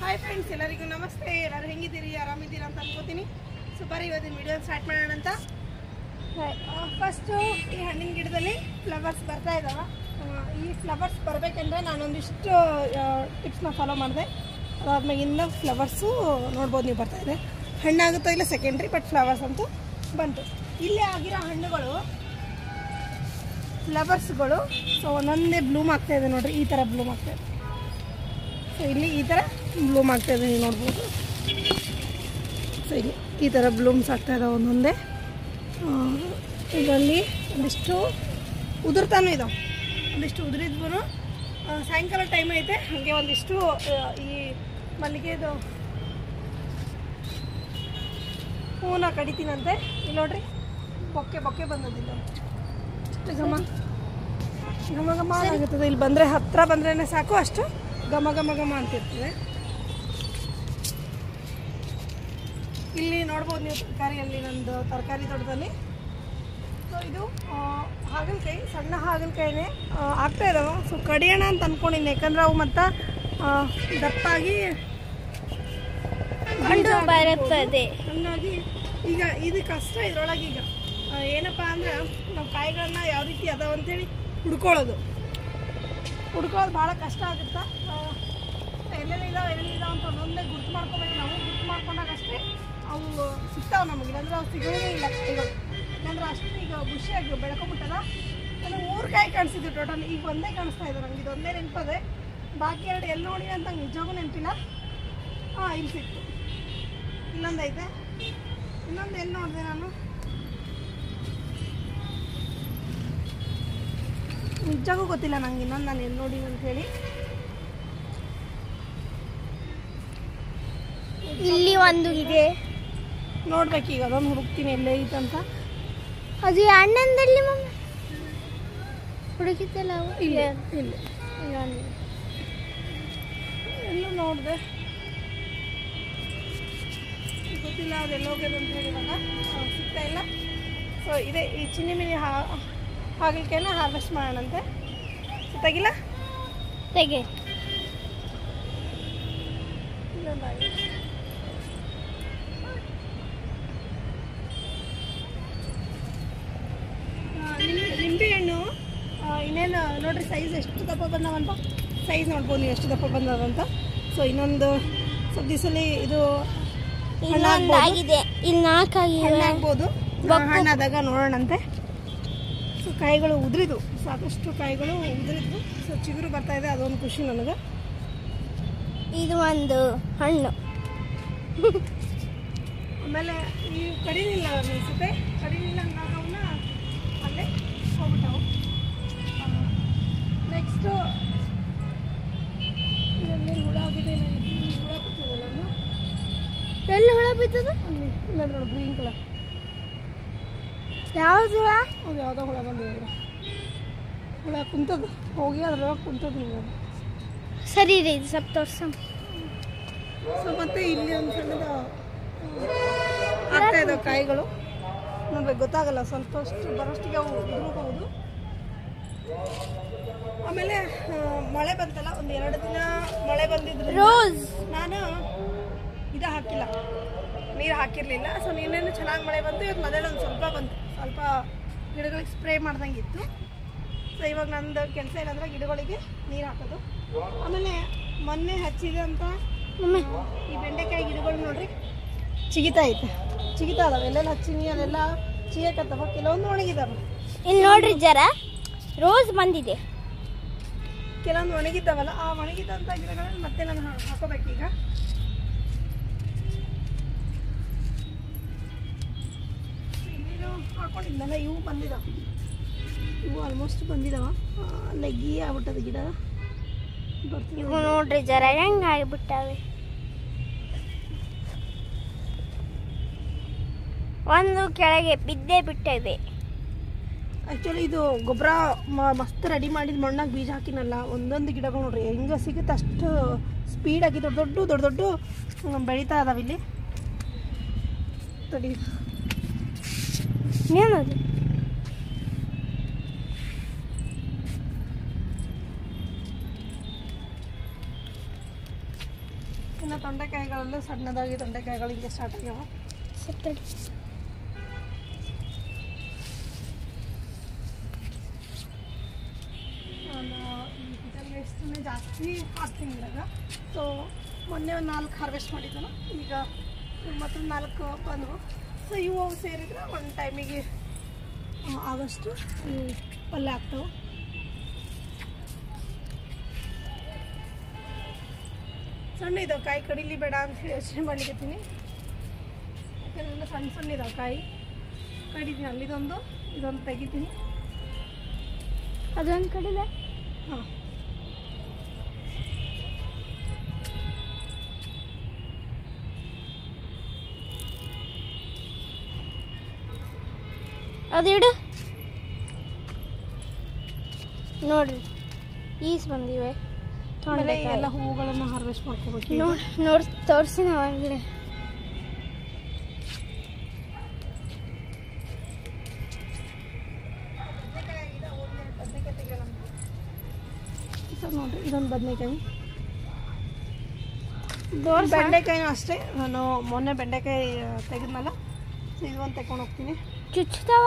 Hi friends, ಎಲ್ಲರಿಗೂ ನಮಸ್ತೆ. ಎಲ್ಲರೂ ಹೆಂಗಿದ್ದೀರಿ? ಆರಾಮಿದ್ದೀರಾ ಅಂತ ಅನ್ಕೋತೀನಿ. ಸೊ ಬರೀ ಇವತ್ತಿನ ವಿಡಿಯೋ ಸ್ಟಾರ್ಟ್ ಮಾಡೋಣ ಅಂತ. ಫಸ್ಟು ಈ ಹಣ್ಣಿನ ಗಿಡದಲ್ಲಿ ಫ್ಲವರ್ಸ್ ಬರ್ತಾ ಇದ್ದಾವೆ. ಈ ಫ್ಲವರ್ಸ್ ಬರಬೇಕಂದ್ರೆ ನಾನೊಂದಿಷ್ಟು ಟಿಪ್ಸ್ನ ಫಾಲೋ ಮಾಡಿದೆ. ಅದಾದ್ಮೇಲೆ ಇನ್ನೂ ಫ್ಲವರ್ಸು ನೋಡ್ಬೋದು, ನೀವು ಬರ್ತಾಯಿದೆ. ಹಣ್ಣಾಗುತ್ತೋ ಇಲ್ಲ ಸೆಕೆಂಡ್ರಿ, ಬಟ್ ಫ್ಲವರ್ಸ್ ಅಂತೂ ಬಂತು. ಇಲ್ಲಿ ಆಗಿರೋ ಹಣ್ಣುಗಳು ಫ್ಲವರ್ಸ್ಗಳು ಸೊ ಒಂದೊಂದೇ ಬ್ಲೂಮ್ ಆಗ್ತಾಯಿದೆ ನೋಡಿರಿ. ಈ ಥರ ಬ್ಲೂಮ್ ಆಗ್ತಾಯಿದೆ. ಸೊ ಇಲ್ಲಿ ಈ ಥರ ಬ್ಲೂಮ್ ಆಗ್ತಾಯಿದೆ, ನೀವು ನೋಡ್ಬೋದು. ಸೊ ಇಲ್ಲಿ ಈ ಥರ ಬ್ಲೂಮ್ಸ್ ಆಗ್ತಾಯಿದ್ದಾವೆ ಒಂದೊಂದೇ. ಇದರಲ್ಲಿ ಒಂದಿಷ್ಟು ಉದುರ್ತಾನೂ ಇದಾವೆ, ಒಂದಿಷ್ಟು ಉದುರಿದ್ವು. ಸಾಯಂಕಾಲ ಟೈಮ್ ಐತೆ, ಹಾಗೆ ಒಂದಿಷ್ಟು ಈ ಮಲ್ಲಿಗೆದು ಹೂವನ್ನ ಕಡಿತೀನಂತೆ. ಇಲ್ಲಿ ನೋಡ್ರಿ, ಬೊಕ್ಕೆ ಬಂದದಿಲ್ಲ. ಘಮ ಘಮ ಘಮ ಆಗುತ್ತದೆ. ಇಲ್ಲಿ ಬಂದರೆ ಹತ್ತಿರ ಬಂದ್ರೇ ಸಾಕು, ಅಷ್ಟು ಘಮ ಘಮ ಘಮ ಅಂತಿರ್ತದೆ. ಇಲ್ಲಿ ನೋಡ್ಬೋದು ನೀವು ತರಕಾರಿಯಲ್ಲಿ, ನಂದು ತರಕಾರಿ ತೋಟದಲ್ಲಿ. ಸೊ ಇದು ಹಾಗಲಕಾಯಿ, ಸಣ್ಣ ಹಾಗಲಕಾಯಿನೇ ಆಗ್ತಾ ಇದಾವೆ. ಸೊ ಕಡಿಯೋಣ ಅಂತ ಅಂದ್ಕೊಂಡಿನಿ, ಯಾಕಂದ್ರೆ ಅವು ಮತ್ತು ದಪ್ಪಾಗಿ ಬರುತ್ತದೆ. ಹಂಗಾಗಿ ಈಗ ಇದು ಕಷ್ಟ. ಇದ್ರೊಳಗೆ ಈಗ ಏನಪ್ಪ ಅಂದ್ರೆ, ನಾವು ಕಾಯಿಗಳನ್ನ ಯಾವ ರೀತಿ ಅದಾವ ಅಂತೇಳಿ ಹುಡ್ಕೊಳ್ಳೋದು ಭಾಳ ಕಷ್ಟ ಆಗುತ್ತೆ. ಎಲ್ಲೆಲ್ಲಿದ್ದಾವೆ ಅಂತ ಒಂದೊಂದೇ ಗುರ್ತು ಮಾಡ್ಕೋಬೇಕು. ನಾವು ಗುರ್ತು ಮಾಡ್ಕೊಂಡಾಗ ಅಷ್ಟೇ ಅವು ಸಿಗ್ತಾವೆ ನಮಗೆ, ಇಲ್ಲಾಂದ್ರೆ ಅವು ಸಿಗೋದೇ ಇಲ್ಲ ಕಾಯಿಗಳು. ಇಲ್ಲಾಂದ್ರೆ ಅಷ್ಟು ಈಗ ಖುಷಿಯಾಗಿ ಬೆಳ್ಕೊಂಬಿಟ್ಟದ. ನನಗೆ 3 ಕಾಯಿ ಕಾಣಿಸಿದ್ವಿ ಟೋಟಲ್. ಈಗ ಒಂದೇ ಕಾಣಿಸ್ತಾ ಇದೆ ನನಗೆ, ಇದೊಂದೇ ನೆನಪದೆ. ಬಾಕಿ 2 ಎಲ್ಲಿ ನೋಡಿ ಅಂತ ನಿಜವಾಗೂ ನೆನಪಿಲ್ಲ. ಇಲ್ಲಿ ಸಿಕ್ತು. ಇನ್ನೊಂದು ಐತೆ, ಇನ್ನೊಂದು ಎಲ್ಲಿ ನೋಡಿದೆ ನಾನು, ನಿಜವಾಗೂ ಗೊತ್ತಿಲ್ಲ ನಂಗೆ ಇನ್ನೊಂದು ನಾನು ಎಲ್ಲಿ ನೋಡಿ ಅಂತ ಹೇಳಿ. ಇಲ್ಲಿ ಒಂದು ಇದೆ, ನೋಡ್ಬೇಕೀಗ ಅದೊಂದು ಹುಡುಕ್ತೀನಿ ಎಲ್ಲೇ ಐತಂತ. ಅದು ಅಣ್ಣಂದಲ್ಲಿ ಮಮ್ಮಿ ಹುಡುಕಿತ್ತಲ್ಲ. ಇಲ್ಲ ಎಲ್ಲೂ ನೋಡಿದೆ, ಗೊತ್ತಿಲ್ಲ ಅದೆಲ್ಲ ಹೋಗ್ಯದ ಅಂತ ಹೇಳಿ. ಇವಾಗ ಸಿಗ್ತಾ ಇಲ್ಲ. ಸೊ ಇದೆ ಈ ಚಿನ್ನಿ ಮಿನಿ ಹಾಗಲಕಾಯಿನ ಹಾರ್ವೆಸ್ಟ್ ಮಾಡೋಣಂತೆ. ಸೊ ತೆಗಿಲ್ಲ, ತೆಗೆ. ನಿಂಬೆಹಣ್ಣು ಇನ್ನೇನು ನೋಡ್ರಿ, ಸೈಜ್ ಎಷ್ಟು ದಪ್ಪ ಬಂದವಂತ. ಸೈಜ್ ನೋಡ್ಬೋದು ನೀವು ಎಷ್ಟು ದಪ್ಪ ಬಂದವಂತ. ಸೊ ಇನ್ನೊಂದು ಸ್ವಲ್ಪ ದಿವಸಲ್ಲಿ ಇದು ಆಗಿದೆ, ಇಲ್ಲಿ 4 ಹಣ್ಣಾಗ್ಬೋದು. ಹಣ್ಣಾದಾಗ ನೋಡೋಣಂತೆ. ಸೊ ಕಾಯಿಗಳು ಉದುರಿದ್ವು, ಸಾಕಷ್ಟು ಕಾಯಿಗಳು ಉದುರಿದ್ವು. ಸೊ ಚಿಗುರು ಬರ್ತಾ ಇದೆ, ಅದೊಂದು ಖುಷಿ ನನಗೆ. ಇದು ಒಂದು ಹಣ್ಣು. ಆಮೇಲೆ ಈ ಕಡಿಲಿಲ್ಲ ಅನಿಸುತ್ತೆ, ಕಡಿಲಿಲ್ಲ ಹಂಗಾಗವನ್ನ ಅಲ್ಲೇ ಹೋಗ್ಬಿಟ್ಟವು. ನೆಕ್ಸ್ಟು ಇದರಲ್ಲಿ ಹುಳ ಆಗಿದೆ, ಹುಳ ಬಿಟ್ಟಿದಲ್ಲ ನಾನು. ಎಲ್ಲಿ ಹುಳ ಬಿದ್ದದು? ಅಲ್ಲಿ ಇಲ್ಲ ನೋಡಿ, ಗ್ರೀನ್ ಕಲರ್. ಯಾವುದು ಹುಳ? ಅದು ಯಾವುದೋ ಹುಳ ಬಂದಿದೆ, ಹುಳ ಕುಂತದ್ದು ಹೋಗಿ ಅದ್ರೊಳಗೆ ಕುಂತದ್ದು ನೀವು. ಸರಿ ರೀ, ಇದು ಸ್ವಲ್ಪ ತೋರ್ಸ. ಸೊ ಮತ್ತೆ ಇಲ್ಲಿ ಒಂದು ಸಣ್ಣದ ಆಗ್ತಾ ಇದ್ದಾವೆ ಕಾಯಿಗಳು. ನೋಡ್ಬೇಕು, ಗೊತ್ತಾಗಲ್ಲ. ಸ್ವಲ್ಪ ಬರೋಷ್ಟಿಗೆ ಅವು ಉದುರಬಹುದು. ಆಮೇಲೆ ಮಳೆ ಬಂತಲ್ಲ, ಒಂದು 2 ದಿನ ಮಳೆ ಬಂದಿದ್ರು. ರೋಸ್ ನಾನು ಇದು ಹಾಕಿಲ್ಲ, ನೀರು ಹಾಕಿರಲಿಲ್ಲ. ಸೊ ನೀನೇನು ಚೆನ್ನಾಗಿ ಮಳೆ ಬಂತು. ಇವತ್ತು ಮಧ್ಯಾಹ್ನ ಒಂದು ಸ್ವಲ್ಪ ಬಂತು, ಸ್ವಲ್ಪ ಗಿಡಗಳಿಗೆ ಸ್ಪ್ರೇ ಮಾಡ್ದಂಗಿತ್ತು. ಸೊ ಇವಾಗ ನಂದು ಕೆಲಸ ಏನಂದ್ರೆ ಗಿಡಗಳಿಗೆ ನೀರು ಹಾಕೋದು. ಆಮೇಲೆ ಮೊನ್ನೆ ಹಚ್ಚಿದಂಥ ಈ ಬೆಂಡೆಕಾಯಿ ಗಿಡಗಳು ನೋಡ್ರಿ ಚಿಗಿತಾ ಇದಾವೆ. ಎಲ್ಲೆಲ್ಲ ಹಚ್ಚಿನಿ ಅದೆಲ್ಲ ಚಿಗಕತ್ತವ, ಕೆಲವೊಂದು ಒಣಗಿದಾವೆ. ಇಲ್ಲಿ ನೋಡ್ರಿ, ಜರ ರೋಸ್ ಬಂದಿದೆ. ಕೆಲವೊಂದು ಒಣಗಿದ್ದಾವಲ್ಲ, ಆ ಒಣಗಿದಂಥ ಗಿಡಗಳನ್ನ ಮತ್ತೆ ನಾನು ಹಾಕೋಬೇಕೀಗ. ಇನ್ನೇನು ಹಾಕೊಂಡಿದ್ದಲ್ಲ, ಇವು ಬಂದಿದ್ದಾವೆ. ಇವು ಆಲ್ಮೋಸ್ಟ್ ಬಂದಿದ್ದಾವ. ಲಗ್ಗಿ ಆಗ್ಬಿಟ್ಟದ ಗಿಡ. ಇವು ನೋಡ್ರಿ, ಜರ ಹೆಂಗ್ ಆಗಿಬಿಟ್ಟಾವೆ. ಒಂದು ಕೆಳಗೆ ಬಿದ್ದೇ ಬಿಟ್ಟಿದೆ. ಆ್ಯಕ್ಚುಲಿ ಇದು ಗೊಬ್ಬರ ಮಸ್ತ್ ರೆಡಿ ಮಾಡಿದ ಮಣ್ಣಾಗ ಬೀಜ ಹಾಕಿನಲ್ಲ, ಒಂದೊಂದು ಗಿಡಗಳು ನೋಡ್ರಿ ಹೆಂಗೆ ಸಿಗುತ್ತೆ ಅಷ್ಟು ಸ್ಪೀಡಾಗಿ ದೊಡ್ಡ ದೊಡ್ಡ ಬೆಳೀತಾ ಇದಾವೆ ಇಲ್ಲಿ. ತಡಿ, ಏನದು? ಇನ್ನು ತೊಂಡೆಕಾಯಿಗಳಲ್ಲೂ ಸಣ್ಣದಾಗಿ ತೊಂಡೆಕಾಯಿಗಳು ಹಿಂಗೆ ಸ್ಟಾರ್ಟ್ ಆಗ್ಯಾವ. ಈ ಕಿಚನ್ ವೇಸ್ಟನ್ನೇ ಜಾಸ್ತಿ ಹಾಕ್ತೀನಿ ಇದ್ರಾಗ. ಸೊ ಮೊನ್ನೆ ಒಂದು 4 ಹಾರ್ವೆಸ್ಟ್ ಮಾಡಿದ್ದನು, ಈಗ ಮತ್ತೊಂದು 4 ಬಂದವು. ಸೊ ಇವು ಸೇರಿದ್ರೆ ಒಂದು ಟೈಮಿಗೆ ಆಗೋಷ್ಟು ಪಲ್ಯ ಆಗ್ತವೆ. ಸಣ್ಣ ಇದಾವೆ ಕಾಯಿ, ಕಡಿಲಿ ಬೇಡ ಅಂತ ಹೇಳಿ ಯೋಚನೆ ಮಾಡ್ಲಿಕ್ಕತ್ತೀನಿ. ಯಾಕಂದ್ರೆ ಸಣ್ಣ ಸಣ್ಣ ಇದಾವೆ ಕಾಯಿ, ಕಡಿತೀನಿ. ಅಲ್ಲಿದೊಂದು ಇದೊಂದು ತೆಗಿತೀನಿ. ಅದೊಂದು ಕಡಿದೆ. ಹಾಂ, ಅದಿಡು. ನೋಡ್ರಿ ಈಸ್ ಬಂದಿವೆ. ಆಮೇಲೆ ಎಲ್ಲ ಹೂಗಳನ್ನು ಹಾರ್ವೆಸ್ಟ್ ಮಾಡ್ಕೋಬೇಕು. ನೋಡಿ ತೋರಿಸಿ ನಾವು ಅಂಗಡಿ. ನೋಡ್ರಿ ಇದೊಂದು ಬದನೆಕಾಯಿ, ತೋರಿಸಿ. ಬೆಂಡೆಕಾಯಿನೂ ಅಷ್ಟೇ. ನಾನು ಮೊನ್ನೆ ಬೆಂಡೆಕಾಯಿ ತೆಗೆದ್ಮೇಲೆ ಇದು ಒಂದು ತೆಕೊಂಡು ಹೋಗ್ತೀನಿ. ಚುಚ್ತಾವ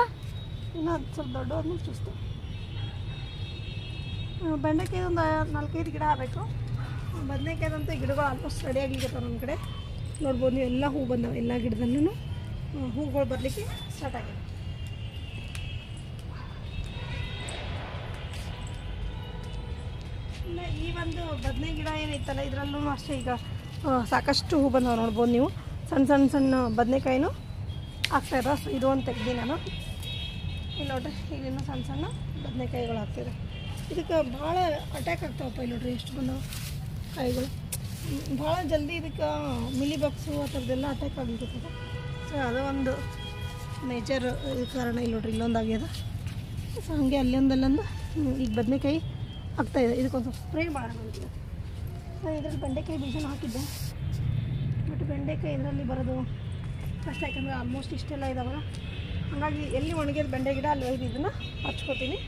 ಇನ್ನೂ ಅದು ಸ್ವಲ್ಪ ದೊಡ್ಡ ಆದ್ಮೇಲೆ ಚುಚ್ತು. ಬೆಂಡೆಕಾಯಿ ಒಂದು 4-5 ಗಿಡ ಆಗಬೇಕು. ಬದನೆಕಾಯ್ದಂತೂ ಗಿಡಗಳು ಆಲ್ಮೋಸ್ಟ್ ರೆಡಿ ಆಗ್ಲಿಕ್ಕೆ ನಮ್ಮ ಕಡೆ ನೋಡ್ಬೋದು ನೀವು. ಎಲ್ಲ ಹೂ ಬಂದವು, ಎಲ್ಲ ಗಿಡದಲ್ಲೂ ಹೂಗಳು ಬರಲಿಕ್ಕೆ ಸ್ಟಾರ್ಟ್ ಆಗಿದೆ. ಇನ್ನು ಈ ಒಂದು ಬದನೆ ಗಿಡ ಏನೈತಲ್ಲ ಇದರಲ್ಲೂ ಅಷ್ಟೇ ಈಗ ಸಾಕಷ್ಟು ಹೂ ಬಂದವು ನೋಡ್ಬೋದು ನೀವು. ಸಣ್ಣ ಸಣ್ಣ ಸಣ್ಣ ಬದನೆಕಾಯಿನೂ ಆಗ್ತಾಯಿದೆ. ಸೊ ಇದು ಒಂದು ತೆಗ್ದು ನಾನು ಇಲ್ಲಿ ನೋಡ್ರಿ, ಇಲ್ಲಿನೂ ಸಣ್ಣ ಸಣ್ಣ ಬದನೆಕಾಯಿಗಳು ಆಗ್ತಿದೆ. ಇದಕ್ಕೆ ಭಾಳ ಅಟ್ಯಾಕ್ ಆಗ್ತಾವಪ್ಪ. ಇಲ್ಲಿ ನೋಡ್ರಿ ಎಷ್ಟು ಬಂದವು ಕಾಯಿಗಳು. ಭಾಳ ಜಲ್ದಿ ಇದಕ್ಕೆ ಮಿಲಿ ಬಗ್ಸು ಆ ಥರದ್ದೆಲ್ಲ ಅಟ್ಯಾಕ್ ಆಗ್ಲಿಕ್ಕೆ. ಸೊ ಅದು ಒಂದು ಮೇಜರ್ ಕಾರಣ. ಇಲ್ಲಿ ನೋಡ್ರಿ ಇಲ್ಲೊಂದು ಆಗ್ಯದ. ಸೊ ಹಾಗೆ ಅಲ್ಲೊಂದಲ್ಲೊಂದು ಈಗ ಬದನೆಕಾಯಿ ಆಗ್ತಾಯಿದೆ. ಇದಕ್ಕೊಂದು ಸ್ವಲ್ಪ ಸ್ಪ್ರೇ ಮಾಡೋಣ ಅಂತಿದೆ. ನಾನು ಇದರಲ್ಲಿ ಬೆಂಡೆಕಾಯಿ ಬೀಜನ ಹಾಕಿದ್ದೆ, ಬಟ್ ಬೆಂಡೆಕಾಯಿ ಇದರಲ್ಲಿ ಬರೋದು ಕಷ್ಟ. ಯಾಕಂದರೆ ಆಲ್ಮೋಸ್ಟ್ ಇಷ್ಟೆಲ್ಲ ಇದಾವಲ್ಲ, ಹಾಗಾಗಿ ಎಲ್ಲಿ ಒಣಗಿದ ಬೆಂಡೆ ಗಿಡ ಅಲ್ಲಿ ಒಯ್ದು ಇದನ್ನು ಹಚ್ಕೋತೀನಿ.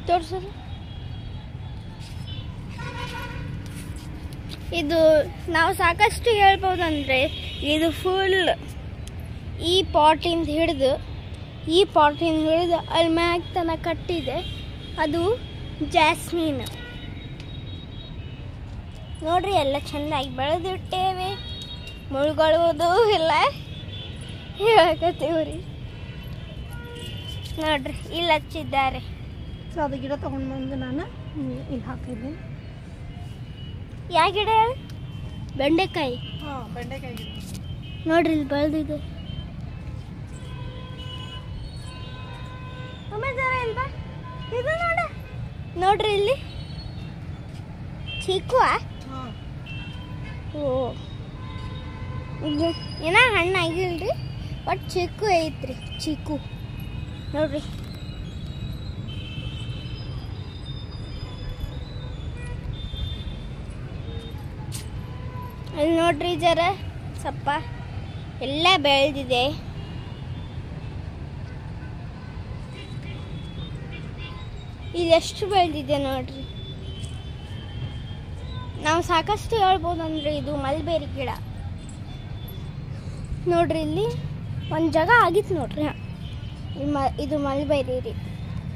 ತೋರಿಸೋದು. ಇದು ನಾವು ಸಾಕಷ್ಟು ಹೇಳ್ಬೋದಂದರೆ ಇದು ಫುಲ್ ಈ ಪಾಟಿಂದ ಹಿಡಿದು ಅಲ್ಲಿ ಮ್ಯಾಗ ತನಕ ಕಟ್ಟಿದೆ. ಅದು ಜಾಸ್ಮಿನ್ ನೋಡ್ರಿ, ಎಲ್ಲ ಚೆಂದಾಗಿ ಬೆಳೆದಿಟ್ಟೇವೆ. ಮುಳ್ಗೊಳ್ಬೋದು ಎಲ್ಲ ಹೇಳಕತ್ತೀವ್ರಿ. ನೋಡ್ರಿ ಇಲ್ಲಿ ಹಚ್ಚಿದ್ದಾರೆ. ಸೊ ಅದು ಗಿಡ ತೊಗೊಂಡು ಬಂದು ನಾನು ಇಲ್ಲಿ ಹಾಕಿದ್ದೀನಿ. ಯಾವ ಗಿಡ? ಬೆಂಡೆಕಾಯಿ. ಹಾಂ, ಬೆಂಡೆಕಾಯಿ ಗಿಡ ನೋಡ್ರಿ ಇಲ್ಲಿ ಬೆಳೆದಿದೆ. ಇದು ನೋಡ್ರಿ ಇಲ್ಲಿ ಚೀಕು. ಹಾಂ, ಓ, ಇದು ಏನ ಹಣ್ಣು ಆಗಿಲ್ರಿ, ಬಟ್ ಚೀಕು ಐತ್ರಿ. ಚೀಕು ನೋಡ್ರಿ. ಅಲ್ಲಿ ನೋಡ್ರಿ ಜರ ಸ್ವಲ್ಪ ಎಲ್ಲ ಬೆಳೆದಿದೆ. ಇದೆಷ್ಟು ಬೆಳೆದಿದೆ ನೋಡ್ರಿ. ನಾವು ಸಾಕಷ್ಟು ಹೇಳ್ಬೋದಂದ್ರೆ ಇದು ಮಲ್ಬೇರಿ ಗಿಡ. ನೋಡ್ರಿ ಇಲ್ಲಿ ಒಂದು ಜಾಗ ಆಗಿತ್ತು ನೋಡ್ರಿ. ಇದು ಮಲ್ಬೇರಿ ರೀ.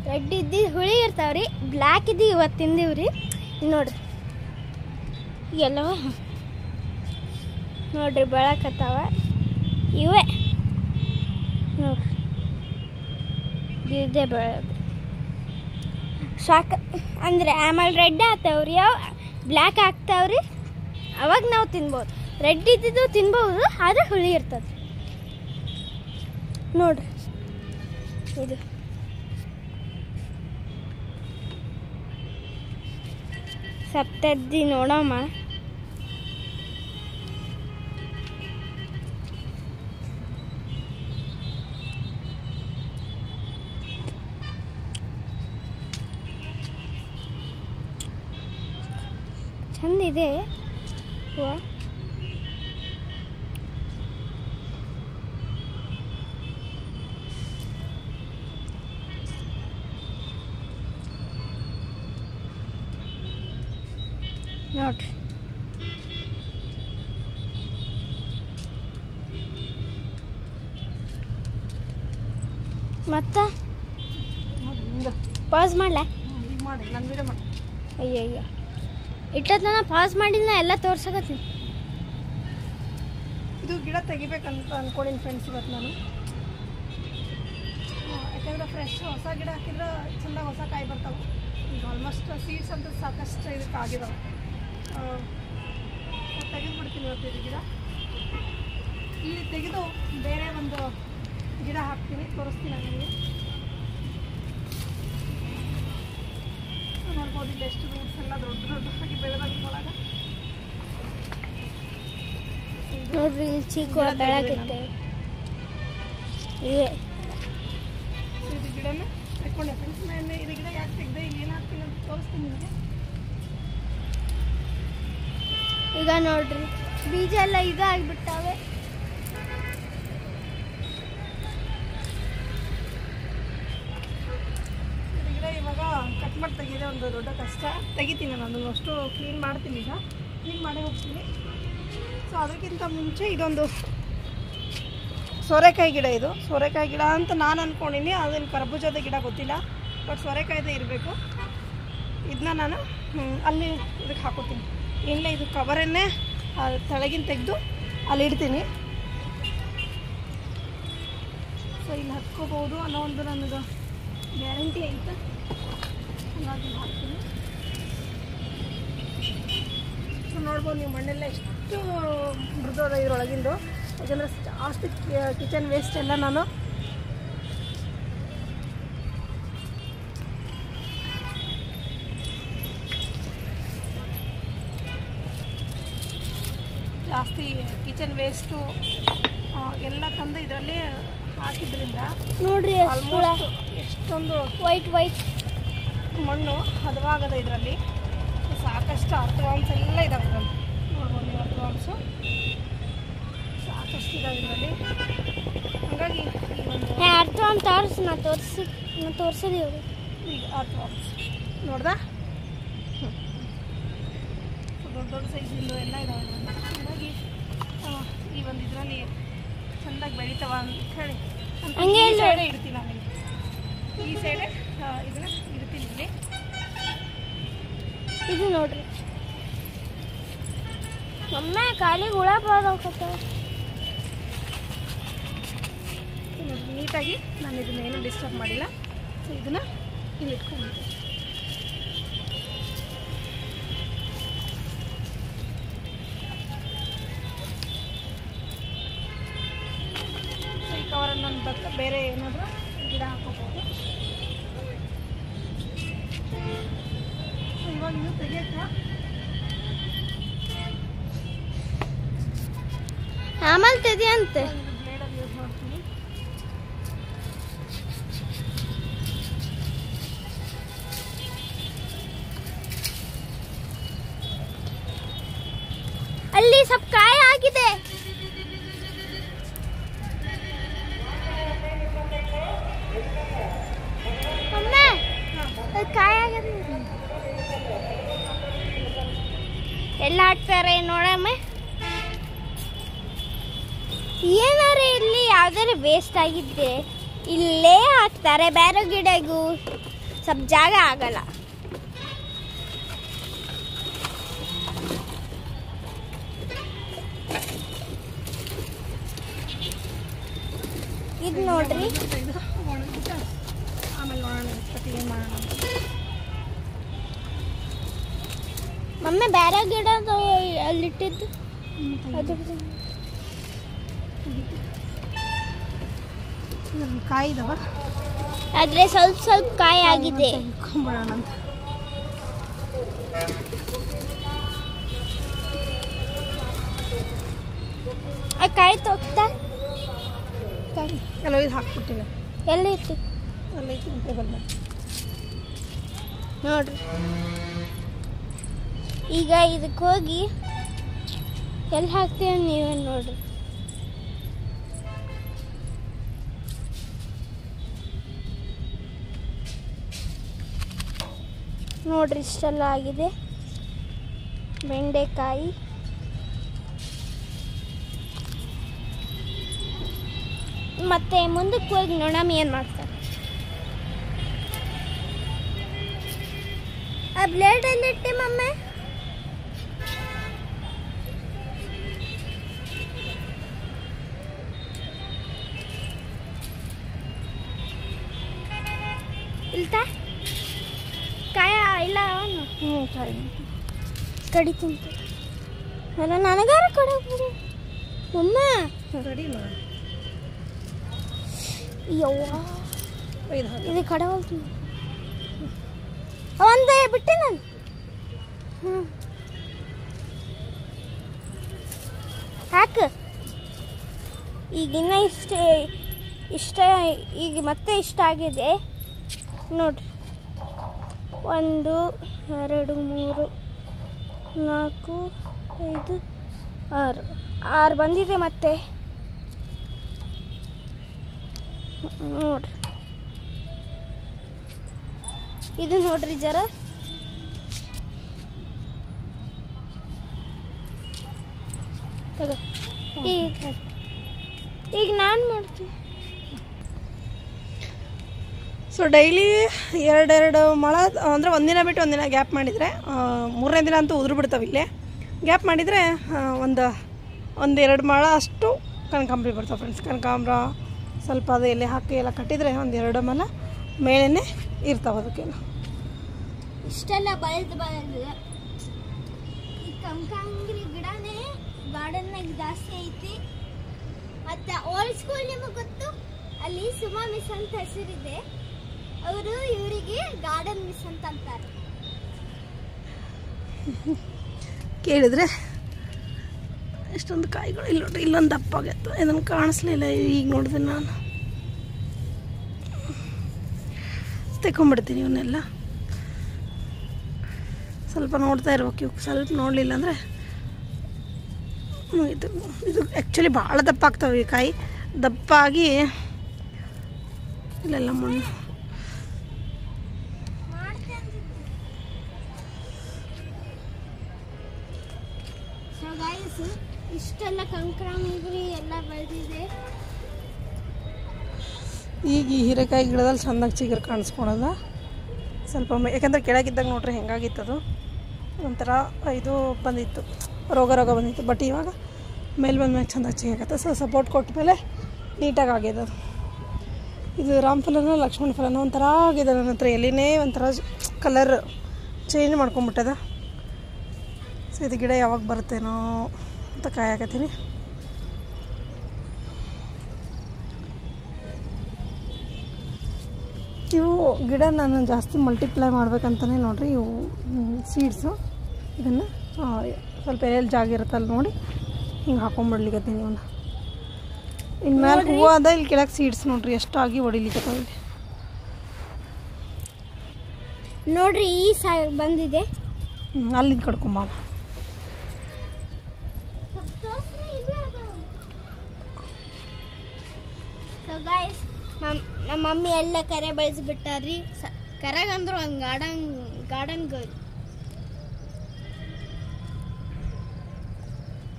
ರೆಡ್ ಇದ್ದು ಹುಳಿ ಇರ್ತಾವ್ರಿ, ಬ್ಲ್ಯಾಕ್ ಇದ್ದು ಇವತ್ತು ತಿಂದೀವ್ರಿ. ನೋಡ್ರಿ ಎಲ್ಲವ ನೋಡ್ರಿ ಬೆಳಕತ್ತಾವ ಇವೇ. ನೋಡ್ರಿ ಇದೇ ಬೆಳೆದು ಸಾಕು ಅಂದರೆ ಆಮೇಲೆ ರೆಡ್ ಆಗ್ತಾವ್ರಿ, ಯಾವ ಬ್ಲ್ಯಾಕ್ ಆಗ್ತಾವ್ರಿ. ಅವಾಗ ನಾವು ತಿನ್ಬೋದು. ರೆಡ್ ಇದ್ದಿದ್ದು ತಿನ್ಬೋದು, ಆದರೆ ಹುಳಿ ಇರ್ತದೆ. ನೋಡ್ರಿ ಇದು ಸಪ್ತದ್ದಿ ನೋಡಮ್ಮ. ಚಂದಿದೆ ಹೂವು. ನೋಡ್ರಿ ಮತ್ತೆ ನೋಡಿ ಹಿಂಗೆ ಪಾಸ್ ಮಾಡ್ಲಾ? ಈಗ ಮಾಡಿ ನಾನು ವೀಡಿಯೋ ಮಾಡಿ. ಅಯ್ಯಯ್ಯ ಇಟ್ಟತನ ಪಾಸ್ ಮಾಡಿದ್ನ ಎಲ್ಲ ತೋರ್ಸಕತ್ತೀನಿ. ಇದು ಗಿಡ ತೆಗಿಬೇಕಂತ ಅನ್ಕೊಂಡಿನಿ ಫ್ರೆಂಡ್ಸ್ ಇವತ್ತು ನಾನು. ಯಾಕಂದ್ರೆ ಫ್ರೆಶ್ ಹೊಸ ಗಿಡ ಹಾಕಿದ್ರೆ ಚೆಂದ ಹೊಸ ಕಾಯಿ ಬರ್ತಾವೆ. ಈಗ ಆಲ್ಮೋಸ್ಟ್ ಸೀಡ್ಸ್ ಅಂತ ಸಾಕಷ್ಟು ಇದಕ್ಕೆ ಆಗಿದಾವೆ. ತೆಗೆದುಬಿಡ್ತೀನಿ ಇವತ್ತು ಇದು ಗಿಡ. ಇಲ್ಲಿ ತೆಗೆದು ಬೇರೆ ಒಂದು ಗಿಡ ಹಾಕ್ತೀನಿ, ತೋರಿಸ್ತೀನಿ ನನಗೆ. ನೋಡ್ಬೋದು ಇಲ್ಲಿ ಎಷ್ಟು ರೂಟ್ಸ್ ಎಲ್ಲ ದೊಡ್ಡ ದೊಡ್ಡದಾಗಿ ಬೆಳೆದಾಗ ನೋಡ್ರಿ ಇಲ್ಲಿ ಚಿಕ್ಕ ಬೆಳಕೈತೆ. ಇದು ಗಿಡನ ತಗೊಂಡೆ ಫ್ರೆಂಡ್ಸ್. ನಾನು ಇದು ಗಿಡ ಯಾಕೆ ತೆಗೆದೆ, ಇಲ್ಲಿ ಏನು ಹಾಕ್ತೀನಿ ಅಂತ ತೋರಿಸ್ತೀನಿ ನಿಮಗೆ. ಈಗ ನೋಡ್ರಿ ಬೀಜ ಎಲ್ಲ ಇದಾಗ್ಬಿಟ್ಟಾವೆ. ಇದು ಗಿಡ ಇವಾಗ ಕಟ್ ಮಾಡಿ ತೆಗೆಯೋದೇ ಒಂದು ದೊಡ್ಡ ಕಷ್ಟ. ತೆಗಿತೀನಿ ನಾನು, ಅಷ್ಟು ಕ್ಲೀನ್ ಮಾಡ್ತೀನಿ. ಈಗ ಕ್ಲೀನ್ ಮಾಡೇ ಹೋಗ್ತೀನಿ. ಸೊ ಅದಕ್ಕಿಂತ ಮುಂಚೆ ಇದೊಂದು ಸೋರೆಕಾಯಿ ಗಿಡ. ಇದು ಸೋರೆಕಾಯಿ ಗಿಡ ಅಂತ ನಾನು ಅಂದ್ಕೊಂಡಿನಿ. ಅದೇನು ಕರ್ಬೂಜದ ಗಿಡ ಗೊತ್ತಿಲ್ಲ, ಬಟ್ ಸೋರೆಕಾಯಿದೇ ಇರಬೇಕು. ಇದನ್ನ ನಾನು ಅಲ್ಲಿ ಇದಕ್ಕೆ ಹಾಕೋತೀನಿ. ಏನಿಲ್ಲ, ಇದು ಕವರನ್ನೇ ತೆಳಗಿನ ತೆಗೆದು ಅಲ್ಲಿ ಇಡ್ತೀನಿ. ಸೊ ಇಲ್ಲಿ ಹತ್ಕೋಬೋದು ಅನ್ನೋ ಒಂದು ನನಗೆ ಗ್ಯಾರಂಟಿ ಐತೆ. ಹಾಗಾಗಿ ಹಾಕ್ತೀನಿ. ಸೊ ನೋಡ್ಬೋದು ನೀವು ಮಣ್ಣೆಲ್ಲ ಎಷ್ಟು ಮೃದುವಾದ ಇದರೊಳಗಿಂದು. ಯಾಕಂದರೆ ಜಾಸ್ತಿ ಕಿಚನ್ ವೇಸ್ಟ್ ಎಲ್ಲ ನಾನು ಜಾಸ್ತಿ ಕಿಚನ್ ವೇಸ್ಟು ಎಲ್ಲ ತಂದು ಇದರಲ್ಲಿ ಹಾಕಿದ್ರಿಂದ ನೋಡ್ರಿ ಆಲ್ಮೋಸ್ಟ್ ಎಷ್ಟೊಂದು ವೈಟ್ ಮಣ್ಣು ಹದವಾಗದ ಇದರಲ್ಲಿ. ಸಾಕಷ್ಟು ಅರ್ಥವಾಂಶ ಎಲ್ಲ ಇದಾವೆ ಇದರಲ್ಲಿ. ನೋಡ್ಬೋದು ನೀವು ಅರ್ಥವಾಂಶ ಸಾಕಷ್ಟು ಇದಾವೆ ಇದರಲ್ಲಿ. ಹಾಗಾಗಿ ಈ ಒಂದು ಅರ್ಥವಾಂಶ ತೋರಿಸಿದೀವಿ. ಈಗ ಅರ್ಥವಾಂಶ ನೋಡ್ದಾ, ದೊಡ್ಡ ದೊಡ್ಡ ಸೈಜಿಂದು ಎಲ್ಲ ಇದಾವೆ ಇದರಲ್ಲಿ. ಹಾಗಾಗಿ ಈ ಒಂದು ಇದರಲ್ಲಿ ಚೆಂದಾಗಿ ಬೆಳಿತಾವ ಅಂತ ಹೇಳಿ ಹಂಗೆ ಈ ಸೈಡೇ ಇಡ್ತೀನಿ. ಆಮೇಲೆ ಈ ಸೈಡೇ ಇದನ್ನ ಇಡ್ತೀನಿ ಇಲ್ಲಿ. ಇದು ನೋಡ್ರಿ ಒಮ್ಮೆ ಕಾಲಿಗೆ ಹುಳ ಬರೋಕತ್ತ. ನೀಟಾಗಿ ನಾನು ಇದನ್ನ ಏನು ಡಿಸ್ಟರ್ಬ್ ಮಾಡಿಲ್ಲ. ಸೊ ಇದನ್ನ ಇಲ್ಲಿ ಇಟ್ಕೊಂಡಿದ್ದೀನಿ. ಈ ಕವರನ್ನು ನಾನು ಬತ್ತ ಬೇರೆ ಏನಾದರೂ ಗಿಡ ಹಾಕೋಬೋದು. ಸೊ ಇವಾಗ ಇದು ತೆಗಿಯಕ್ಕ ಆಮೇಲೆ ತೆಗಿಯಂತೆ. ಬ್ಲೇಡಲ್ಲಿ ಯೂಸ್ ಮಾಡ್ತೀನಿ. ಅಲ್ಲಿ ಸ್ವಲ್ಪ ಕಾಯಿ ಆಗಿದೆ. ಒಮ್ಮೆ ಕಾಯಿ ಆಗಿದೆ. ಎಲ್ಲ ಹಾಕ್ತಾರೆ ನೋಡಮ್ಮ. ಏನಾರೆ ಇಲ್ಲಿ ಯಾವ್ದಾರು ವೇಸ್ಟ್ ಆಗಿದ್ರೆ ಇಲ್ಲೇ ಹಾಕ್ತಾರೆ. ಬೇರೆ ಗಿಡಗೂ ಸ್ವಲ್ಪ ಜಾಗ ಆಗಲ್ಲ. ಇದು ನೋಡ್ರಿ ಇದು ಒಣಗಿಬಿಟ್ಟು ಆಮೇಲೆ ನೋಡೋಣ ಏನು ಮಾಡೋಣ. ಮಮ್ಮಿ ಬೇರೆ ಗಿಡ ಅಲ್ಲಿಟ್ಟಿದ್ದು ಅದು ಕಾಯಿ ಇದಾವ, ಆದ್ರೆ ಸ್ವಲ್ಪ ಕಾಯಿ ಆಗಿದೆ. ತೆಗೆದ್ಕೊಂಡ್ಬಿಡೋಣ ಅಂತ. ಆ ಕಾಯಿ ತೊಗ್ತಾ ಕಾಯಿ ಎಲ್ಲ ಇದು ಹಾಕ್ಬಿಟ್ಟಿಲ್ಲ. ಎಲ್ಲಿ ಇತ್ತು ಅಲ್ಲಿ ಟೇಬಲ್ ಮೇಲೆ ನೋಡ್ರಿ. ಈಗ ಇದಕ್ಕೆ ಹೋಗಿ ಎಲ್ಲಿ ಹಾಕ್ತೀವಿ ನೀವೇ ನೋಡ್ರಿ. ನೋಡ್ರಿ ಇಷ್ಟೆಲ್ಲ ಆಗಿದೆ. ಬೆಂಡೆಕಾಯಿ ಮತ್ತೆ ಮುಂದಕ್ಕೆ ಹೋಗಿ ನೋಡಮ್ಮ ಏನು ಮಾಡ್ತಾರೆ. ಆ ಬ್ಲೇಡ್ ಎಲ್ಲಿಟ್ಟೆ ಮಮ್ಮಿ? ಇಲ್ತಾ ಕಾಯ ಇಲ್ಲ ಅವನು. ಕಡಿ ತಿಂತ ಅಲ್ಲ ನನಗಾರ ಕಡೆ ಬಿಡು ಮಮ್ಮ. ಯವ್ವ ಇದು ಕಡೆ ಹೋಗ್ತು ಒಂದೇ ಬಿಟ್ಟೆ ನಾನು. ಹಾಕು ಈಗಿನ್ನ ಇಷ್ಟ ಈಗ ಮತ್ತೆ ಇಷ್ಟ ಆಗಿದೆ ನೋಡ್ರಿ. 1 2 3 4 5 6 ಬಂದಿದೆ ಮತ್ತೆ ನೋಡ್ರಿ. ಇದು ನೋಡ್ರಿ ಜರ ಈಗ ನಾನು ಮಾಡ್ತೀನಿ. ಸೊ ಡೈಲಿ 2 ಮೊಳ ಅಂದರೆ ಒಂದಿನ ಬಿಟ್ಟು ಒಂದಿನ ಗ್ಯಾಪ್ ಮಾಡಿದರೆ, 3ನೇ ದಿನ ಅಂತೂ ಉದುರು ಬಿಡ್ತಾವೆ. ಇಲ್ಲೇ ಗ್ಯಾಪ್ ಮಾಡಿದರೆ ಒಂದು 2 ಮೊಳ ಅಷ್ಟು ಕನಕಾಂಬ್ರಿ ಬರ್ತಾವೆ ಫ್ರೆಂಡ್ಸ್. ಕನಕಾಂಬ್ರ ಸ್ವಲ್ಪ ಅದು ಎಲೆ ಹಾಕಿ ಎಲ್ಲ ಕಟ್ಟಿದರೆ 1-2 ಮೊಳ ಮೇಲೇ ಇರ್ತಾವೆ. ಅದಕ್ಕೆಲ್ಲ ಇಷ್ಟೆಲ್ಲ ಬೆಳೆದು ಈ ಕನಕಾಂಬ್ರಿ ಗಿಡನೇ ಗಾರ್ಡನ್ನಾಗ ಜಾಸ್ತಿ ಐತಿ. ಮತ್ತು ಓಲ್ಡ್ ಸ್ಕೂಲ್ ನಿಮಗೆ ಗೊತ್ತು, ಅಲ್ಲಿ ಸುಮಾ ಮಿಸ್ ಅಂತ ಹೆಸರಿದೆ. ಅವರು ಇವರಿಗೆ ಗಾರ್ಡನ್ ಮಿಸ್ ಅಂತ ಅಂತಾರೆ. ಕೇಳಿದರೆ ಎಷ್ಟೊಂದು ಕಾಯಿಗಳು ಇಲ್ಲಿ ನೋಡ್ರಿ. ಇಲ್ಲೊಂದು ದಪ್ಪ ಆಗೈತೆ, ಇದನ್ನು ಕಾಣಿಸ್ಲಿಲ್ಲ. ಈಗ ನೋಡಿದೆ ನಾನು ತೆಕೊಂಡ್ಬಿಡ್ತೀನಿ ಇವನ್ನೆಲ್ಲ. ಸ್ವಲ್ಪ ನೋಡ್ತಾ ಇರ್ಬೇಕು ಇವು. ಸ್ವಲ್ಪ ನೋಡಲಿಲ್ಲ ಅಂದರೆ ಇದು ಆ್ಯಕ್ಚುಲಿ ಭಾಳ ದಪ್ಪ ಆಗ್ತವೆ ಈ ಕಾಯಿ. ದಪ್ಪ ಆಗಿ ಇಲ್ಲೆಲ್ಲ ಮಣ್ಣು. ಇಷ್ಟೆಲ್ಲ ಕನಕಾಂಬ್ರಿ ಎಲ್ಲ ಬೆಳೆದಿದೆ. ಈಗ ಈ ಹೀರೆಕಾಯಿ ಗಿಡದಲ್ಲಿ ಚೆಂದಾಗಿ ಚಿಗುರು ಕಾಣಿಸ್ಕೊಳೋದ ಸ್ವಲ್ಪ. ಯಾಕಂದ್ರೆ ಕೆಳಗಿದ್ದಾಗ ನೋಡ್ರಿ ಹೆಂಗಾಗಿತ್ತದು, ಒಂಥರ ಇದು ಬಂದಿತ್ತು, ರೋಗ ಬಂದಿತ್ತು. ಬಟ್ ಇವಾಗ ಮೇಲೆ ಬಂದ್ಮೇಲೆ ಚೆಂದಾಗಿ ಚಿಗಾಗತ್ತೆ. ಸೊ ಸಪೋರ್ಟ್ ಕೊಟ್ಟ ಮೇಲೆ ನೀಟಾಗಿ ಆಗಿದೆ ಅದು. ಇದು ರಾಮಫಲನೋ ಲಕ್ಷ್ಮಣ ಫಲನೋ ಒಂಥರ ಆಗಿದೆ ನನ್ನ ಹತ್ರ. ಎಲ್ಲಿನೇ ಒಂಥರ ಕಲರ್ ಚೇಂಜ್ ಮಾಡ್ಕೊಂಬಿಟ್ಟದ. ಸೊ ಇದು ಗಿಡ ಯಾವಾಗ ಬರುತ್ತೇನೋ ಅಂತ ಕಾಯಕತ್ತೀನಿ. ಇವು ಗಿಡ ನಾನು ಜಾಸ್ತಿ ಮಲ್ಟಿಪ್ಲೈ ಮಾಡ್ಬೇಕಂತಲೇ ನೋಡಿರಿ. ಇವು ಸೀಡ್ಸು ಇದನ್ನು ಸ್ವಲ್ಪ ಎಲ್ಲಿ ಜಾಗ ಇರುತ್ತಲ್ಲ ನೋಡಿ ಹಿಂಗೆ ಹಾಕೊಂಡ್ಬಿಡ್ಲಿಕ್ಕತ್ತೀನಿ ಇವನ್ನ. ಇನ್ಮೇಲೆ ಹೂವು ಅದ, ಇಲ್ಲಿ ಕೆಳಗೆ ಸೀಡ್ಸ್ ನೋಡ್ರಿ ಎಷ್ಟಾಗಿ ಹೊಡಿಲಿಕ್ಕತ್ತಾವ ಇಲ್ಲಿ ನೋಡ್ರಿ. ಈ ಬಂದಿದೆ ಅಲ್ಲಿಂದ ಕಡ್ಕೊಂಬ. ನಮ್ಮ ಮಮ್ಮಿ ಎಲ್ಲ ಕರೆ ಬೆಳೆಸ್ಬಿಟ್ಟಾರ್ರಿ. ಕರೆಗಂದ್ರೆ ಒಂದು ಗಾರ್ಡನ್ ಗರ್ಲ್.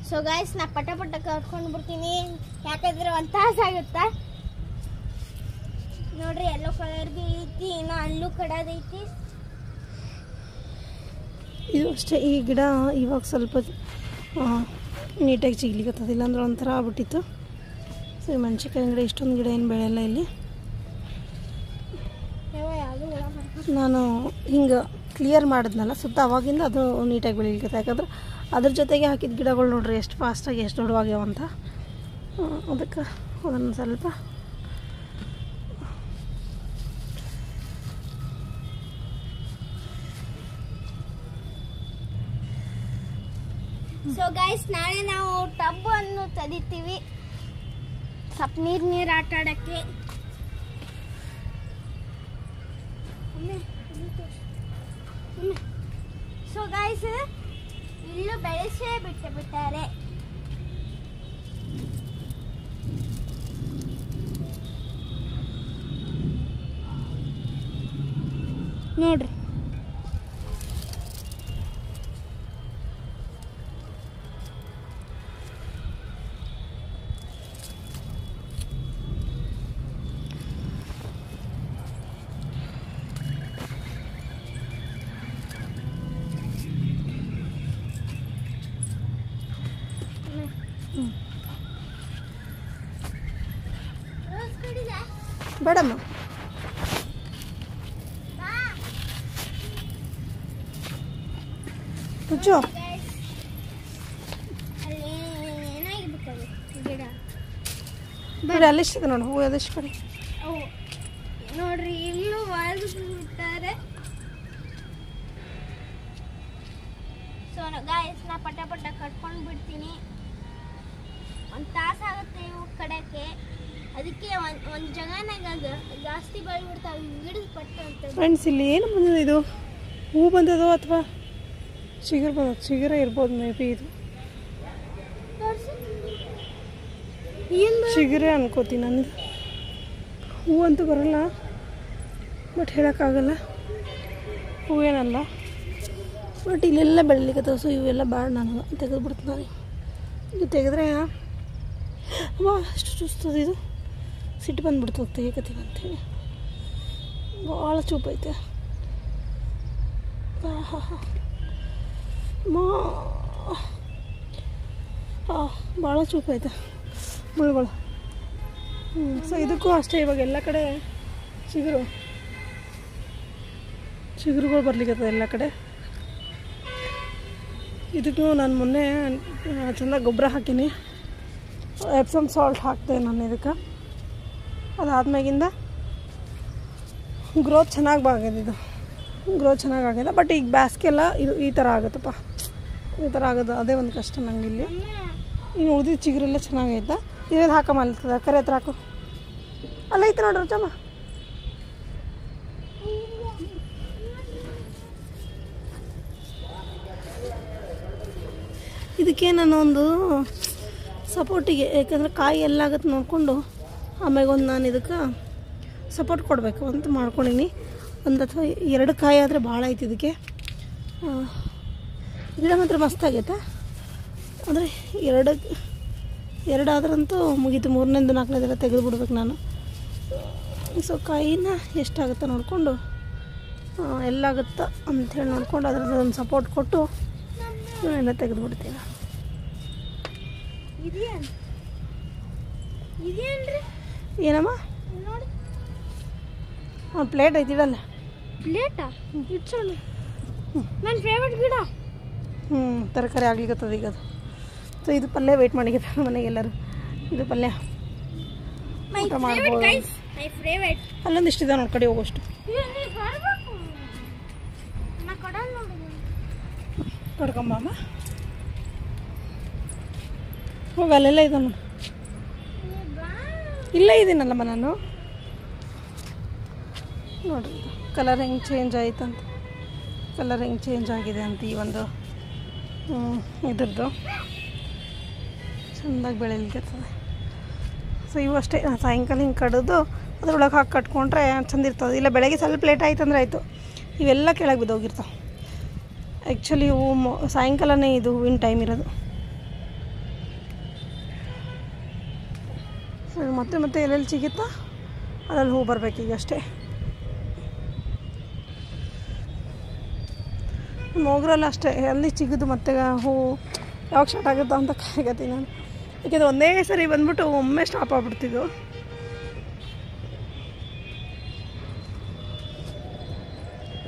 ಸೊ ಗಾಯ್ಸ್ ನಾ ಪಟ ಕಟ್ಕೊಂಡು ಬಿಡ್ತೀನಿ, ಯಾಕಂದ್ರೆ 1 ತಾಸು ಆಗುತ್ತಾ. ನೋಡ್ರಿ ಎಲ್ಲೋ ಕಲರ್ ಬಿ ಐತಿ, ಇನ್ನು ಅಲ್ಲೂ ಕಡದೈತಿ. ಇದು ಅಷ್ಟೇ. ಈ ಗಿಡ ಇವಾಗ ಸ್ವಲ್ಪ ನೀಟಾಗಿ ಚಿಗ್ಲಿಕ್ಕತ್ತದ, ಇಲ್ಲಾಂದ್ರೆ ಒಂಥರ ಆಗ್ಬಿಟ್ಟಿತ್ತು. ಸರಿ, ಮೆಣಸಿನ್ಕಾಯಿ ಗಿಡ ಇಷ್ಟೊಂದು ಗಿಡ ಏನು ಬೆಳೆಯಲ್ಲ ಇಲ್ಲಿ. ನಾನು ಹಿಂಗೆ ಕ್ಲಿಯರ್ ಮಾಡಿದ್ನಲ್ಲ ಸುತ್ತ, ಅವಾಗಿಂದ ಅದು ನೀಟಾಗಿ ಬೆಳೀಲಿಕ್ಕೆ. ಯಾಕಂದ್ರೆ ಅದ್ರ ಜೊತೆಗೆ ಹಾಕಿದ ಗಿಡಗಳು ನೋಡ್ರಿ ಎಷ್ಟು ಫಾಸ್ಟಾಗಿ ಎಷ್ಟು ದೊಡ್ಡವಾಗ್ಯಾವ ಅಂತ. ಅದಕ್ಕೆ ಅದನ್ನು ಸ್ವಲ್ಪ ಸೊ ಗೈಸ್ ನಾಳೆ ನಾವು ಟಬ್ ಅನ್ನು ತೆಗಿತೀವಿ ಸ್ವಲ್ಪ ನೀರು ಆಟ ಆಡಕ್ಕೆ. ಸೊ ಗೈಸ್ ಇಲ್ಲೂ ಬೆಳೆಸೇ ಬಿಟ್ಟಾರೆ. ನೋಡ್ರಿ ಬೇಡಮ್ಮ. ಹುಚ್ಚು ಬೇಡ, ಅಲ್ಲಿಷ್ಟಿದೆ ನೋಡು ಹೂವು ಅದಷ್ಟು ಕಡೆ. ನೋಡ್ರಿ ಇಲ್ಲೂ ಬಿಟ್ಟಾರೆ. ಸೊ ಗಾಯ್ಸ್ ನಾ ಪಟ ಪಟ ಕಟ್ಕೊಂಡು ಬಿಡ್ತೀನಿ. ಒಂದು ತಾಸು ಆಗುತ್ತೆ ಇವು ಕಡೆಗೆ. ಅದಕ್ಕೆ ಒಂದು ಜಗನಾಗ ಜಾಸ್ತಿ ಬೆಳೆಬಿಡ್ತಾವೆ ಗಿಡದ ಪಟ್ಟ ಅಂತ. ಫ್ರೆಂಡ್ಸ್ ಇಲ್ಲಿ ಏನು ಬಂದಿದೆ? ಇದು ಹೂ ಬಂದದೋ ಅಥವಾ ಚಿಗುರು ಬಂದದ? ಚಿಗುರ ಇರ್ಬೋದು ಮೇ ಬಿ. ಇದು ಚಿಗುರೇ ಅನ್ಕೋತೀನಿ ನಂದು. ಹೂ ಅಂತೂ ಬರಲ್ಲ, ಬಟ್ ಹೇಳೋಕ್ಕಾಗಲ್ಲ ಹೂವೇನಲ್ಲ. ಬಟ್ ಇಲ್ಲೆಲ್ಲ ಬೆಳಿಲಿಕ್ಕೆ ಸೊ ಇವೆಲ್ಲ ಬೇಡ, ನಾನು ತೆಗೆದುಬಿಡ್ತೀನಿ. ನಾನು ಇದು ತೆಗೆದ್ರೆ ವಾ ಅಷ್ಟು ಚುಸ್ತದ. ಇದು ಸಿಟ್ಟು ಬಂದುಬಿಡ್ತು ತೆಗಿಕತ್ತೀವಿ ಅಂಥೇಳಿ. ಭಾಳ ಚೂಪೈತೆ. ಭಾಳ ಚೂಪೈತೆ ಮುಳ್ಳುಗಳು. ಸೊ ಇದಕ್ಕೂ ಅಷ್ಟೇ, ಇವಾಗ ಎಲ್ಲ ಕಡೆ ಚಿಗುರುಗಳು ಬರ್ಲಿಕ್ಕತ್ತದ ಎಲ್ಲ ಕಡೆ. ಇದಕ್ಕೂ ನಾನು ಮೊನ್ನೆ ಚೆಂದ ಗೊಬ್ಬರ ಹಾಕೀನಿ, ಎಪ್ಸಮ್ ಸಾಲ್ಟ್ ಹಾಕ್ತೆ ನಾನು ಇದಕ್ಕೆ. ಅದಾದ್ಮೇಗಿಂದ ಗ್ರೋತ್ ಚೆನ್ನಾಗಿ ಆಗಿದೆ. ಇದು ಗ್ರೋತ್ ಚೆನ್ನಾಗಿ ಆಗಿದೆ. ಬಟ್ ಈಗ ಬೇಸಿಗೆಲ್ಲ ಇದು ಈ ಥರ ಆಗುತ್ತಪ್ಪ, ಈ ಥರ ಆಗೋದು ಅದೇ ಒಂದು ಕಷ್ಟ ನಂಗೆ. ಇಲ್ಲಿ ಈಗ ಉಳಿದಿದ್ದು ಚಿಗುರೆಲ್ಲ ಚೆನ್ನಾಗೈತೆ. ಇದೇನು ಹಾಕಮ್ಮ ಅಲ್ತದ ಕರೆ ಹತ್ರ ಹಾಕು. ಅಲ್ಲ ಐತೆ ನೋಡ್ರಿ ಚಮ್ಮ. ಇದಕ್ಕೆ ನಾನು ಒಂದು ಸಪೋರ್ಟಿಗೆ, ಯಾಕಂದರೆ ಕಾಯಿ ಎಲ್ಲ ಆಗುತ್ತೆ ನೋಡಿಕೊಂಡು ಆಮ್ಯಾಗ ಒಂದು ನಾನು ಇದಕ್ಕೆ ಸಪೋರ್ಟ್ ಕೊಡಬೇಕು ಅಂತ ಮಾಡ್ಕೊಂಡಿನಿ. ಒಂದು ಅಥವಾ 2 ಕಾಯಿ ಆದರೆ ಭಾಳ ಐತಿ ಇದಕ್ಕೆ. ಗಿಡ ಮಾತ್ರ ಮಸ್ತಾಗೈತೆ. ಅಂದರೆ 2 ಆದ್ರಂತೂ ಮುಗೀತು. 3ನೇದು 4ನೇದೆಲ್ಲ ತೆಗೆದು ಬಿಡ್ಬೇಕು ನಾನು. ಸೊ ಕಾಯಿನ ಎಷ್ಟಾಗುತ್ತೆ ನೋಡಿಕೊಂಡು ಎಲ್ಲಾಗುತ್ತಾ ಅಂಥೇಳಿ ನೋಡ್ಕೊಂಡು ಅದ್ರದ್ದು ಒಂದು ಸಪೋರ್ಟ್ ಕೊಟ್ಟು ಎಲ್ಲ ತೆಗೆದು ಬಿಡ್ತೀನಿ. ಏನಮ್ಮ ನೋಡಿ ಪ್ಲೇಟ್ ಐತಿ ಇಡಲ್ಲ. ಪ್ಲೇಟಾ ಇಟ್ಸೋಣ. ನನ್ನ ಫೇವ್ರೆಟ್ ಗಿಡ. ತರಕಾರಿ ಆಗ್ಲಿಕ್ಕತ್ತದ ಈಗ ಅದು. ಸೊ ಇದು ಪಲ್ಯ ವೆಯ್ಟ್ ಮಾಡಿಕತ್ತ ಮನೆಗೆ ಎಲ್ಲರೂ. ಇದು ಪಲ್ಯ ಊಟ ಮಾಡ್ಬೋದು. ಅಲ್ಲೊಂದಿಷ್ಟಿದೆ ನೋಡಿ, ಕಡೆ ಹೋಗೋಷ್ಟು. ಕಡ್ಕೊಂಬ ಹೋಗಿ ಅಲ್ಲೆಲ್ಲ ಇದೆ ನೋಡಿ. ಇಲ್ಲೇ ಇದ್ದೀನಲ್ಲಮ್ಮ ನಾನು. ನೋಡಿರಿ ಕಲರ್ ಹೆಂಗೆ ಚೇಂಜ್ ಆಯ್ತಂತ, ಕಲರ್ ಹೆಂಗೆ ಚೇಂಜ್ ಆಗಿದೆ ಅಂತ. ಈ ಒಂದು ಇದ್ರದ್ದು ಚೆಂದಾಗಿ ಬೆಳಿಲಿಕ್ಕತ್ತದೆ. ಸೊ ಇವು ಅಷ್ಟೇ, ಸಾಯಂಕಾಲ ಹಿಂಗೆ ಕಡಿದು ಅದ್ರೊಳಗೆ ಹಾಕಿ ಕಟ್ಕೊಂಡ್ರೆ ಚೆಂದ ಇರ್ತದೆ. ಇಲ್ಲ ಬೆಳಗ್ಗೆ ಸ್ವಲ್ಪ ಲೇಟ್ ಆಯ್ತು ಅಂದರೆ ಆಯಿತು, ಇವೆಲ್ಲ ಕೆಳಗೆ ಬಿದ್ದೋಗಿರ್ತಾವೆ. ಆ್ಯಕ್ಚುಲಿ ಹೂವು ಸಾಯಂಕಾಲನೇ ಇದು ಹೂವಿನ ಟೈಮ್ ಇರೋದು. ಸೊ ಮತ್ತೆ ಎಲ್ಲೆಲ್ಲಿ ಸಿಗುತ್ತಾ ಅದ್ರಲ್ಲಿ ಹೂ ಬರಬೇಕೀಗ ಅಷ್ಟೇ. ಮೊಗ್ರಲ್ಲಿ ಅಷ್ಟೇ ಎಲ್ಲಿ ಸಿಗೋದು ಮತ್ತೆ ಹೂ ಯಾವಾಗ ಸ್ಟಾರ್ಟ್ ಆಗುತ್ತೋ ಅಂತ ಕಾಯಕತ್ತೀನಿ ನಾನು. ಯಾಕೆಂದರೆ ಒಂದೇ ಸರಿ ಬಂದ್ಬಿಟ್ಟು ಒಮ್ಮೆ ಸ್ಟಾಪ್ ಆಗ್ಬಿಡ್ತಿದ್ದು.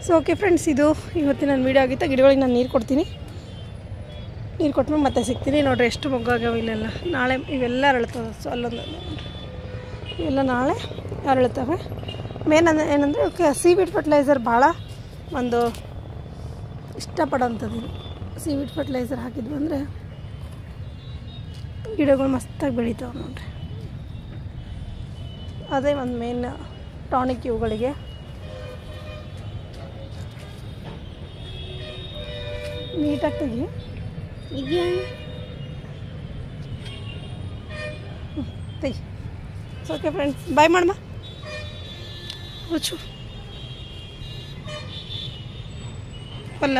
ಸೊ ಓಕೆ ಫ್ರೆಂಡ್ಸ್, ಇದು ಇವತ್ತಿನ ನನ್ನ ವೀಡಿಯೋ ಆಗಿತ್ತು. ಗಿಡಗಳಿಗೆ ನಾನು ನೀರು ಕೊಡ್ತೀನಿ. ನೀರು ಕೊಟ್ಮೇಲೆ ಮತ್ತೆ ಸಿಗ್ತೀನಿ. ನೋಡಿರಿ ಎಷ್ಟು ಮೊಗ್ಗಾಗ್ಯಾವ ಇಲ್ಲೆಲ್ಲ. ನಾಳೆ ಇವೆಲ್ಲ ಅರಳ್ತವೆ. ಸೊ ಅಲ್ಲೊಂದು ಇವೆಲ್ಲ ನಾಳೆ ಅರಳ್ತವೆ. ಮೇನ್ ಏನಂದರೆ ಓಕೆ, ಸೀವೀಡ್ ಫರ್ಟಿಲೈಸರ್ ಭಾಳ ಒಂದು ಇಷ್ಟಪಡೋಂಥದ್ದು. ಸೀವೀಡ್ ಫರ್ಟಿಲೈಸರ್ ಹಾಕಿದ್ವಿ ಅಂದರೆ ಗಿಡಗಳು ಮಸ್ತಾಗಿ ಬೆಳಿತಾವೆ ನೋಡ್ರಿ. ಅದೇ ಒಂದು ಮೇನ್ ಟಾನಿಕ್ ಇವುಗಳಿಗೆ. ನೀಟಾಗಿ ತೆಗಿ. ತೆಗಿ. ಓಕೆ ಫ್ರೆಂಡ್ಸ್, ಬಾಯ್ ಮಾಡಮ್ಮ. ಹುಚ್ಚು ಅಲ್ಲ